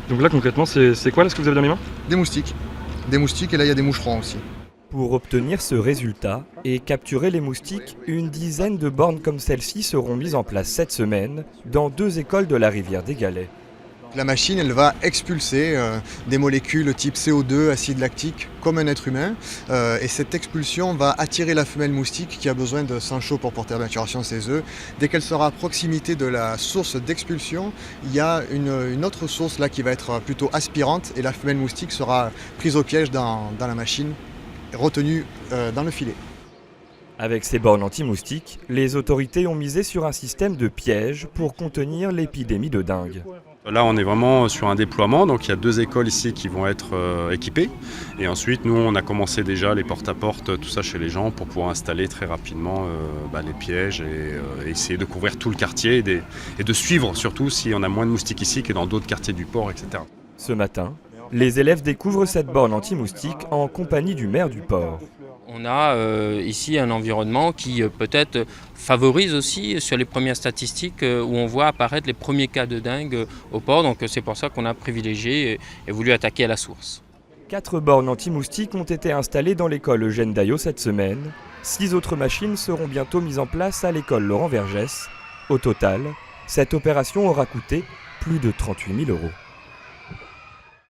Donc là concrètement c'est quoi là ce que vous avez dans les mains? Des moustiques. Des moustiques et là il y a des moucherons aussi. Pour obtenir ce résultat et capturer les moustiques, une dizaine de bornes comme celle-ci seront mises en place cette semaine dans 2 écoles de la rivière des Galets. La machine elle va expulser des molécules type CO2, acide lactique, comme un être humain. Et cette expulsion va attirer la femelle moustique qui a besoin de sang chaud pour porter à maturation ses œufs. Dès qu'elle sera à proximité de la source d'expulsion, il y a une autre source là qui va être plutôt aspirante et la femelle moustique sera prise au piège dans la machine, retenue dans le filet. Avec ces bornes anti-moustiques, les autorités ont misé sur un système de pièges pour contenir l'épidémie de dengue. Là, on est vraiment sur un déploiement, donc il y a 2 écoles ici qui vont être équipées. Et ensuite, nous, on a commencé déjà les porte-à-porte, tout ça chez les gens, pour pouvoir installer très rapidement les pièges et essayer de couvrir tout le quartier et de suivre surtout si on a moins de moustiques ici que dans d'autres quartiers du port, etc. Ce matin, les élèves découvrent cette borne anti-moustique en compagnie du maire du port. On a ici un environnement qui peut-être favorise aussi sur les premières statistiques où on voit apparaître les premiers cas de dengue au port. Donc c'est pour ça qu'on a privilégié et voulu attaquer à la source. 4 bornes anti-moustiques ont été installées dans l'école Eugène Daillot cette semaine. 6 autres machines seront bientôt mises en place à l'école Laurent Vergès. Au total, cette opération aura coûté plus de 38 000 €.